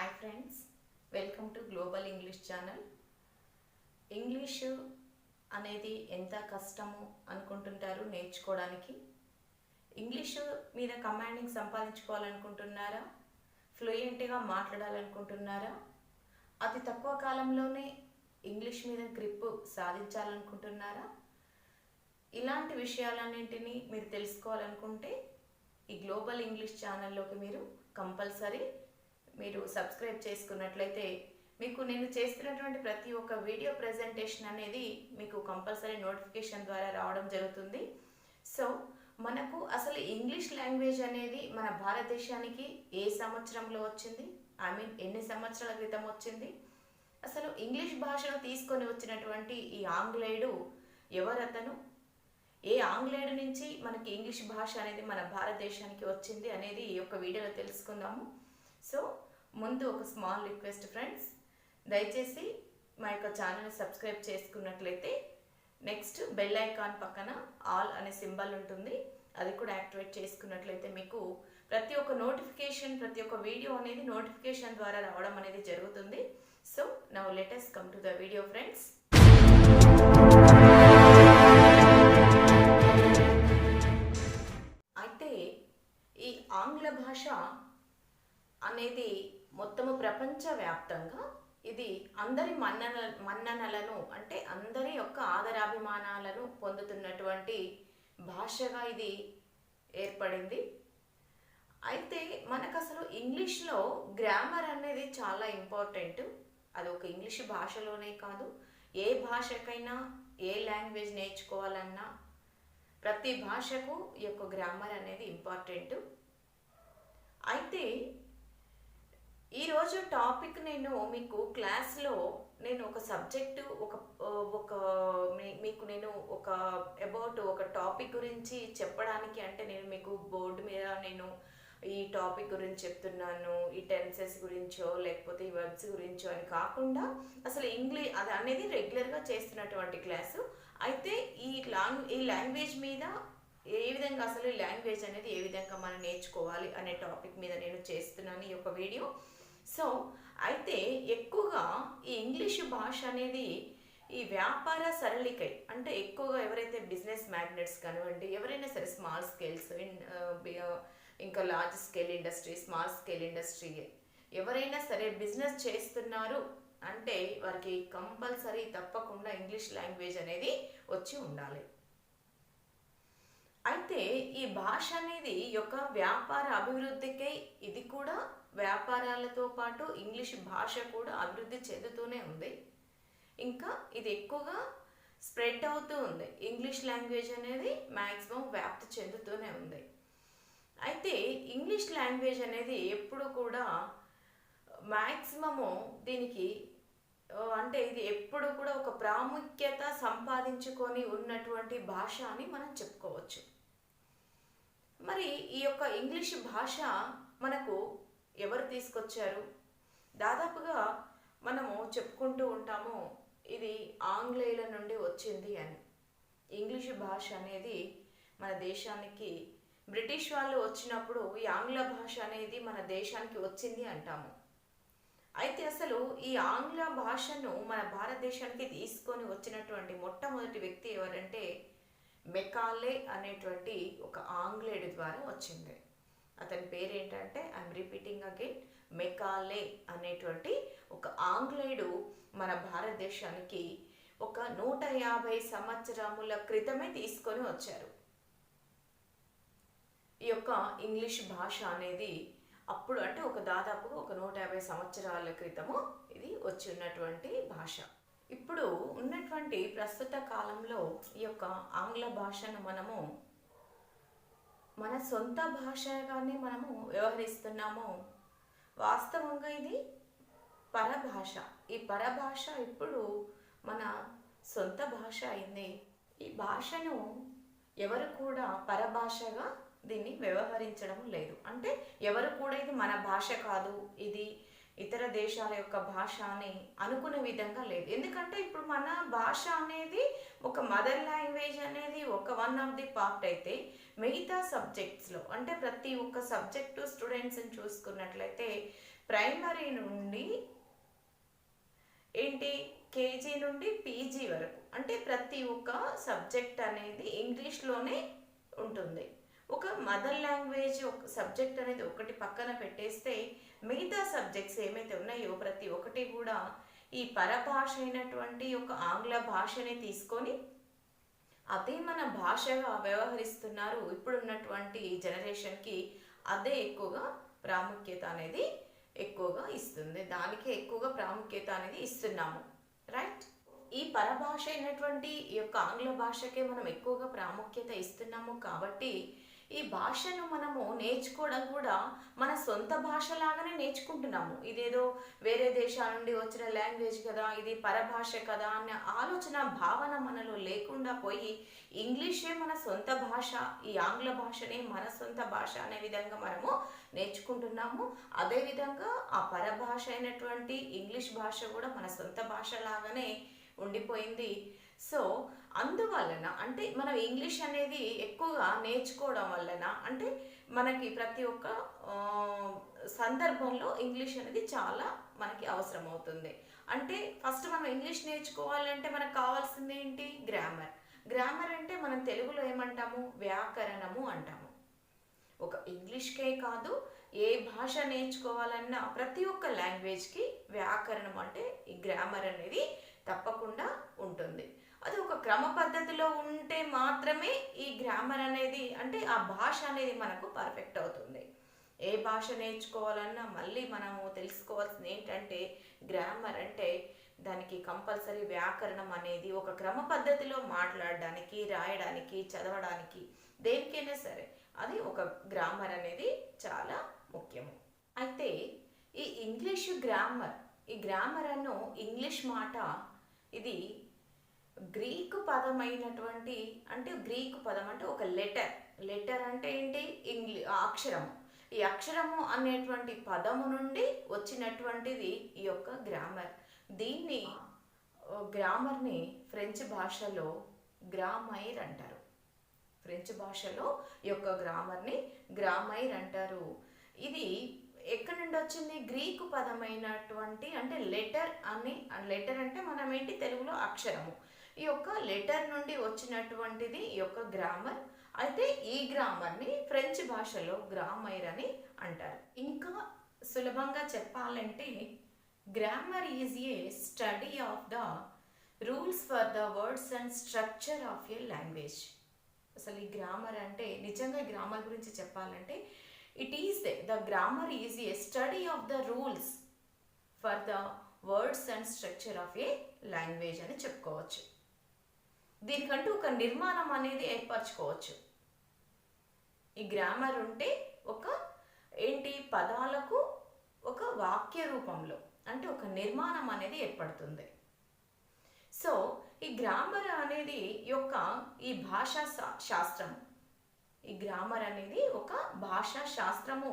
Hi friends, welcome to global English channel. English అనేది ఎంత కష్టమో అనుకుంటుంటారు నేర్చుకోవడానికి. ఇంగ్లీషు మీద కమాండింగ్ సంపాదించుకోవాలనుకుంటున్నారా? ఫ్లూయెంట్గా మాట్లాడాలనుకుంటున్నారా? అతి తక్కువ కాలంలోనే ఇంగ్లీష్ మీద గ్రిప్ సాధించాలనుకుంటున్నారా? ఇలాంటి విషయాలన్నింటినీ మీరు తెలుసుకోవాలనుకుంటే ఈ గ్లోబల్ ఇంగ్లీష్ ఛానల్లోకి మీరు కంపల్సరీ సబ్స్క్రైబ్ చేసుకున్నట్లయితే మీకు నేను చేస్తున్నటువంటి ప్రతి ఒక్క వీడియో ప్రెజెంటేషన్ అనేది మీకు కంపల్సరీ నోటిఫికేషన్ ద్వారా రావడం జరుగుతుంది. సో మనకు అసలు ఇంగ్లీష్ లాంగ్వేజ్ అనేది మన భారతదేశానికి ఏ సంవత్సరంలో వచ్చింది, ఎన్ని సంవత్సరాల క్రితం వచ్చింది, అసలు ఇంగ్లీష్ భాషను తీసుకొని వచ్చినటువంటి ఈ ఆంగ్లేయుడు ఎవరతను, ఏ ఆంగ్లేయుడు నుంచి మనకి ఇంగ్లీష్ భాష అనేది మన భారతదేశానికి వచ్చింది అనేది ఈ యొక్క వీడియోలో తెలుసుకుందాము. సో ముందు ఒక స్మాల్ రిక్వెస్ట్ ఫ్రెండ్స్, దయచేసి మా యొక్క ఛానల్ని సబ్స్క్రైబ్ చేసుకున్నట్లయితే నెక్స్ట్ బెల్ ఐకాన్ పక్కన ఆల్ అనే సింబల్ ఉంటుంది, అది కూడా యాక్టివేట్ చేసుకున్నట్లయితే మీకు ప్రతి ఒక్క నోటిఫికేషన్, ప్రతి ఒక్క వీడియో అనేది నోటిఫికేషన్ ద్వారా రావడం అనేది జరుగుతుంది. So now let us come to the video friends. అయితే ఈ ఆంగ్ల భాష అనేది మొత్తము ప్రపంచవ్యాప్తంగా ఇది అందరి మన్ననలను అంటే అందరి యొక్క ఆదరాభిమానాలను పొందుతున్నటువంటి భాషగా ఇది ఏర్పడింది. అయితే మనకు అసలు ఇంగ్లీష్లో గ్రామర్ అనేది చాలా ఇంపార్టెంట్. అది ఒక ఇంగ్లీష్ భాషలోనే కాదు, ఏ భాషకైనా ఏ లాంగ్వేజ్ నేర్చుకోవాలన్నా ప్రతి భాషకు ఈ యొక్క గ్రామర్ అనేది ఇంపార్టెంట్. అయితే ఈరోజు టాపిక్ నేను మీకు క్లాస్లో నేను ఒక సబ్జెక్టు మీకు నేను అబౌట్ ఒక టాపిక్ గురించి చెప్పడానికి, అంటే నేను మీకు బోర్డు మీద నేను ఈ టాపిక్ గురించి చెప్తున్నాను, ఈ టెన్సెస్ గురించో లేకపోతే ఈ వర్బ్స్ గురించో అని కాకుండా అసలు ఇంగ్లీష్ అది అనేది రెగ్యులర్గా చేస్తున్నటువంటి క్లాసు. అయితే ఈ లాంగ్వేజ్ మీద ఏ విధంగా అసలు ఈ లాంగ్వేజ్ అనేది ఏ విధంగా మనం నేర్చుకోవాలి అనే టాపిక్ మీద నేను చేస్తున్నాను ఈ యొక్క వీడియో. సో అయితే ఎక్కువగా ఈ ఇంగ్లీషు భాష అనేది ఈ వ్యాపార సరళికై, అంటే ఎక్కువగా ఎవరైతే బిజినెస్ మ్యాగ్నెట్స్ కానివ్వండి, ఎవరైనా సరే స్మాల్ స్కేల్స్ ఇంకా large scale industry, small scale industry ఎవరైనా సరే బిజినెస్ చేస్తున్నారు అంటే వారికి కంపల్సరీ తప్పకుండా ఇంగ్లీష్ లాంగ్వేజ్ అనేది వచ్చి ఉండాలి. అయితే ఈ భాష అనేది యొక్క వ్యాపార అభివృద్ధికై ఇది కూడా వ్యాపారాలతో పాటు ఇంగ్లీష్ భాష కూడా అభివృద్ధి చెందుతూనే ఉంది. ఇంకా ఇది ఎక్కువగా స్ప్రెడ్ అవుతూ ఉంది. ఇంగ్లీష్ లాంగ్వేజ్ అనేది మ్యాక్సిమం వ్యాప్తి చెందుతూనే ఉంది. అయితే ఇంగ్లీష్ లాంగ్వేజ్ అనేది ఎప్పుడు కూడా మ్యాక్సిమము దీనికి అంటే ఇది ఎప్పుడు కూడా ఒక ప్రాముఖ్యత సంపాదించుకొని ఉన్నటువంటి భాష అని మనం చెప్పుకోవచ్చు. మరి ఈ యొక్క ఇంగ్లీష్ భాష మనకు ఎవరు తీసుకొచ్చారు? దాదాపుగా మనము చెప్పుకుంటూ ఉంటాము ఇది ఆంగ్లేయుల నుండి వచ్చింది అని. ఇంగ్లీషు భాష అనేది మన దేశానికి బ్రిటిష్ వాళ్ళు వచ్చినప్పుడు ఈ ఆంగ్ల భాష అనేది మన దేశానికి వచ్చింది అంటాము. అయితే అసలు ఈ ఆంగ్ల భాషను మన భారతదేశానికి తీసుకొని వచ్చినటువంటి మొట్టమొదటి వ్యక్తి ఎవరంటే మెకాలే అనేటువంటి ఒక ఆంగ్లేయుడి ద్వారా వచ్చింది. అతని పేరేంటంటే ఐఎమ్ రిపీటింగ్ అగైన్, మెకాలే అనేటువంటి ఒక ఆంగ్లేయుడు మన భారతదేశానికి ఒక 150 సంవత్సరముల క్రితమే తీసుకొని వచ్చారు. ఈ యొక్క ఇంగ్లీష్ భాష అనేది అప్పుడు అంటే దాదాపుగా 150 సంవత్సరాల క్రితము ఇది వచ్చి ఉన్నటువంటి భాష. ఇప్పుడు ఉన్నటువంటి ప్రస్తుత కాలంలో ఈ యొక్క ఆంగ్ల భాషను మనము మన సొంత భాషగానే మనము వ్యవహరిస్తున్నాము. వాస్తవంగా ఇది పరభాష. ఈ పరభాష ఇప్పుడు మన సొంత భాష అయింది. ఈ భాషను ఎవరు కూడా పరభాషగా దీన్ని వ్యవహరించడం లేదు. అంటే ఎవరు కూడా ఇది మన భాష కాదు, ఇది ఇతర దేశాల యొక్క భాష అని అనుకునే విధంగా లేదు. ఎందుకంటే ఇప్పుడు మన భాష అనేది ఒక మదర్ లాంగ్వేజ్ అనేది వన్ ఆఫ్ ది పార్ట్ అయితే మిగతా సబ్జెక్ట్స్లో అంటే ప్రతి ఒక్క సబ్జెక్టు స్టూడెంట్స్ని చూసుకున్నట్లయితే ప్రైమరీ నుండి ఏంటి కేజీ నుండి పీజీ వరకు అంటే ప్రతి ఒక్క సబ్జెక్ట్ అనేది ఇంగ్లీష్లోనే ఉంటుంది. ఒక మదర్ లాంగ్వేజ్ ఒక సబ్జెక్ట్ అనేది ఒకటి పక్కన పెట్టేస్తే మిగతా సబ్జెక్ట్స్ ఏమైతే ఉన్నాయో ప్రతి ఒక్కటి కూడా ఈ పరభాష అయినటువంటి ఒక ఆంగ్ల భాషని తీసుకొని అదే మన భాషగా వ్యవహరిస్తున్నారు. ఇప్పుడున్నటువంటి జనరేషన్కి అదే ఎక్కువగా ప్రాముఖ్యత అనేది ఎక్కువగా ఇస్తుంది, దానికి ఎక్కువగా ప్రాముఖ్యత అనేది ఇస్తున్నాము. రైట్, ఈ పరభాష అయినటువంటి ఈ యొక్క ఆంగ్ల భాషకే మనం ఎక్కువగా ప్రాముఖ్యత ఇస్తున్నాము. కాబట్టి ఈ భాషను మనము నేర్చుకోవడం కూడా మన సొంత భాషలాగానే నేర్చుకుంటున్నాము. ఇదేదో వేరే దేశాల నుండి వచ్చిన లాంగ్వేజ్ కదా, ఇది పరభాష కదా అనే ఆలోచన భావన మనలో లేకుండా పోయి ఇంగ్లీషే మన సొంత భాష, ఈ ఆంగ్ల భాషనే మన సొంత భాష అనే విధంగా మనము నేర్చుకుంటున్నాము. అదేవిధంగా ఆ పరభాష అయినటువంటి ఇంగ్లీష్ భాష కూడా మన సొంత భాష లాగానే ఉండిపోయింది. సో అందువలన అంటే మనం ఇంగ్లీష్ అనేది ఎక్కువగా నేర్చుకోవడం వలన అంటే మనకి ప్రతి ఒక్క సందర్భంలో ఇంగ్లీష్ అనేది చాలా మనకి అవసరం అవుతుంది. అంటే ఫస్ట్ మనం ఇంగ్లీష్ నేర్చుకోవాలంటే మనకు కావాల్సింది ఏంటి? గ్రామర్. గ్రామర్ అంటే మనం తెలుగులో ఏమంటాము? వ్యాకరణము అంటాము. ఒక ఇంగ్లీష్కే కాదు, ఏ భాష నేర్చుకోవాలన్నా ప్రతి ఒక్క లాంగ్వేజ్కి వ్యాకరణం అంటే ఈ గ్రామర్ అనేది తప్పకుండా ఉంటుంది. అది ఒక క్రమ పద్ధతిలో ఉంటే మాత్రమే ఈ గ్రామర్ అనేది అంటే ఆ భాష అనేది మనకు పర్ఫెక్ట్ అవుతుంది. ఏ భాష నేర్చుకోవాలన్నా మళ్ళీ మనము తెలుసుకోవాల్సింది ఏంటంటే గ్రామర్ అంటే దానికి కంపల్సరీ వ్యాకరణం అనేది ఒక క్రమ పద్ధతిలో మాట్లాడడానికి, రాయడానికి, చదవడానికి దేనికైనా సరే అది ఒక గ్రామర్ అనేది చాలా ముఖ్యము. అయితే ఈ ఇంగ్లీషు గ్రామర్, ఈ గ్రామర్ అను ఇంగ్లీష్ మాట ఇది గ్రీకు పదమైనటువంటి అంటే గ్రీకు పదం అంటే ఒక లెటర్ అంటే ఏంటి? అక్షరము. ఈ అక్షరము అనేటువంటి పదము నుండి వచ్చినటువంటిది ఈ యొక్క గ్రామర్. దీన్ని గ్రామర్ని ఫ్రెంచ్ భాషలో గ్రామైర్ అంటారు. ఫ్రెంచ్ భాషలో ఈ యొక్క గ్రామర్ని గ్రామైర్ అంటారు. ఇది ఎక్కడి నుండి వచ్చింది? గ్రీకు పదమైనటువంటి అంటే లెటర్ అంటే మనం ఏంటి తెలుగులో అక్షరము. ఈ యొక్క లెటర్ నుండి వచ్చినటువంటిది ఈ యొక్క గ్రామర్. అయితే ఈ గ్రామర్ని ఫ్రెంచ్ భాషలో గ్రామైర్ అని అంటారు. ఇంకా సులభంగా చెప్పాలంటే grammar is a study of the rules for the words and structure of A language. అసలు ఈ గ్రామర్ అంటే నిజంగా గ్రామర్ గురించి చెప్పాలంటే the grammar is a study of the rules for the words and structure of a language అని చెప్పుకోవచ్చు. దీనికంటూ ఒక నిర్మాణం అనేది ఏర్పరచుకోవచ్చు. ఈ గ్రామర్ ఉంటే ఒక ఏంటి పదాలకు ఒక వాక్య రూపంలో అంటే ఒక నిర్మాణం అనేది ఏర్పడుతుంది. సో ఈ గ్రామర్ అనేది ఈ భాషా శాస్త్రం, ఈ గ్రామర్ అనేది ఒక భాషా శాస్త్రము.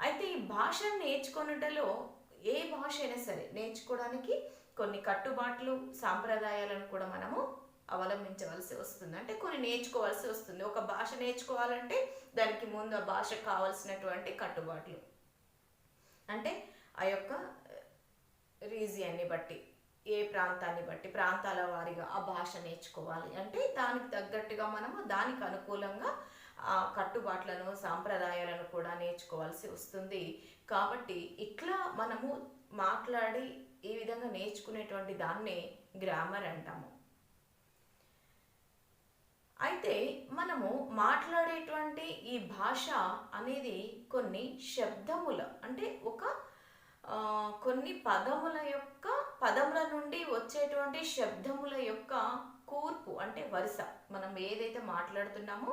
అయితే ఈ భాషను నేర్చుకున్నటలో ఏ భాష అయినా సరే నేర్చుకోవడానికి కొన్ని కట్టుబాట్లు, సాంప్రదాయాలను కూడా మనము అవలంబించవలసి వస్తుంది. అంటే కొన్ని నేర్చుకోవాల్సి వస్తుంది. ఒక భాష నేర్చుకోవాలంటే దానికి ముందు ఆ భాషకు కావాల్సినటువంటి కట్టుబాట్లు అంటే ఆ యొక్క రీజియన్ని బట్టి, ఏ ప్రాంతాన్ని బట్టి ప్రాంతాల వారీగా ఆ భాష నేర్చుకోవాలి. అంటే దానికి తగ్గట్టుగా మనము దానికి అనుకూలంగా ఆ కట్టుబాట్లను, సాంప్రదాయాలను కూడా నేర్చుకోవాల్సి వస్తుంది. కాబట్టి ఇట్లా మనము మాట్లాడి ఈ విధంగా నేర్చుకునేటువంటి దాన్నే గ్రామర్ అంటాము. అయితే మనము మాట్లాడేటువంటి ఈ భాష అనేది కొన్ని శబ్దముల అంటే కొన్ని పదముల నుండి వచ్చేటువంటి శబ్దముల యొక్క కూర్పు అంటే వరుస. మనం ఏదైతే మాట్లాడుతున్నామో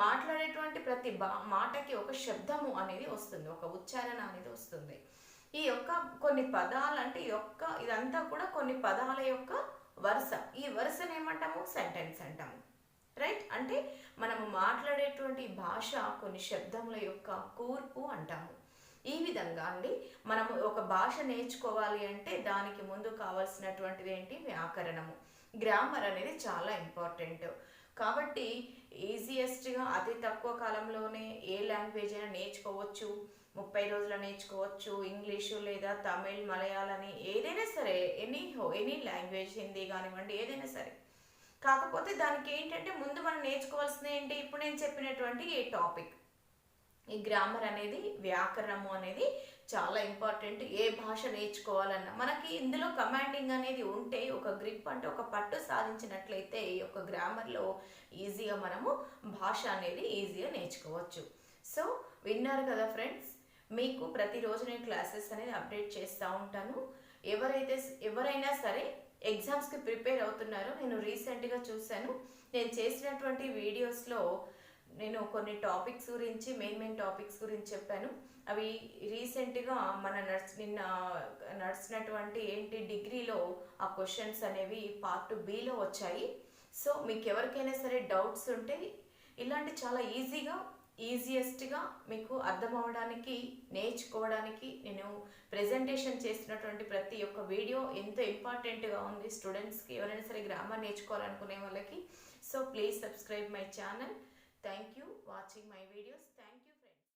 మాట్లాడేటువంటి ప్రతి మాటకి ఒక శబ్దము అనేది వస్తుంది, ఒక ఉచ్చారణ అనేది వస్తుంది. ఈ యొక్క కొన్ని పదాలు అంటే ఇదంతా కూడా కొన్ని పదాల యొక్క వరుస. ఈ వరుసను ఏమంటాము? సెంటెన్స్ అంటాము. రైట్, అంటే మనము మాట్లాడేటువంటి భాష కొన్ని శబ్దముల యొక్క కూర్పు అంటాము. ఈ విధంగా అండి మనము ఒక భాష నేర్చుకోవాలి అంటే దానికి ముందు కావాల్సినటువంటిది ఏంటి? వ్యాకరణము. గ్రామర్ అనేది చాలా ఇంపార్టెంట్. కాబట్టి ఈజియెస్ట్గా అతి తక్కువ కాలంలోనే ఏ లాంగ్వేజ్ అయినా నేర్చుకోవచ్చు. 30 రోజులు నేర్చుకోవచ్చు. ఇంగ్లీషు లేదా తమిళ్, మలయాళని ఏదైనా సరే, ఎనీ లాంగ్వేజ్, హిందీ కానివ్వండి, ఏదైనా సరే. కాకపోతే దానికి ఏంటంటే ముందు మనం నేర్చుకోవాల్సింది ఏంటి, ఇప్పుడు నేను చెప్పినటువంటి ఈ టాపిక్, ఈ గ్రామర్ అనేది, వ్యాకరణము అనేది చాలా ఇంపార్టెంట్. ఏ భాష నేర్చుకోవాలన్నా మనకి ఇందులో కమాండింగ్ అనేది ఉంటే, ఒక గ్రిప్ అంటే ఒక పట్టు సాధించినట్లయితే ఈ యొక్క గ్రామర్లో ఈజీగా మనము భాష అనేది ఈజీగా నేర్చుకోవచ్చు. సో విన్నారు కదా ఫ్రెండ్స్, మీకు ప్రతిరోజు నేను క్లాసెస్ అనేది అప్డేట్ చేస్తూ ఉంటాను. ఎవరైనా సరే ఎగ్జామ్స్కి ప్రిపేర్ అవుతున్నారో, నేను రీసెంట్గా చూశాను, నేను చేసినటువంటి వీడియోస్లో నేను కొన్ని టాపిక్స్ గురించి, మెయిన్ టాపిక్స్ గురించి చెప్పాను. అవి రీసెంట్గా నిన్న నడిచినటువంటి డిగ్రీలో ఆ క్వశ్చన్స్ అనేవి పార్ట్ బిలో వచ్చాయి. సో మీకు ఎవరికైనా సరే డౌట్స్ ఉంటే ఇలాంటి చాలా ఈజియెస్ట్గా మీకు అర్థం అవడానికి, నేర్చుకోవడానికి నేను ప్రెజెంటేషన్ చేస్తున్నటువంటి ప్రతి ఒక్క వీడియో ఎంతో ఇంపార్టెంట్గా ఉంది స్టూడెంట్స్కి, ఎవరైనా సరే గ్రామర్ నేర్చుకోవాలనుకునే వాళ్ళకి. So please subscribe my channel. Thank you watching my videos. Thank you.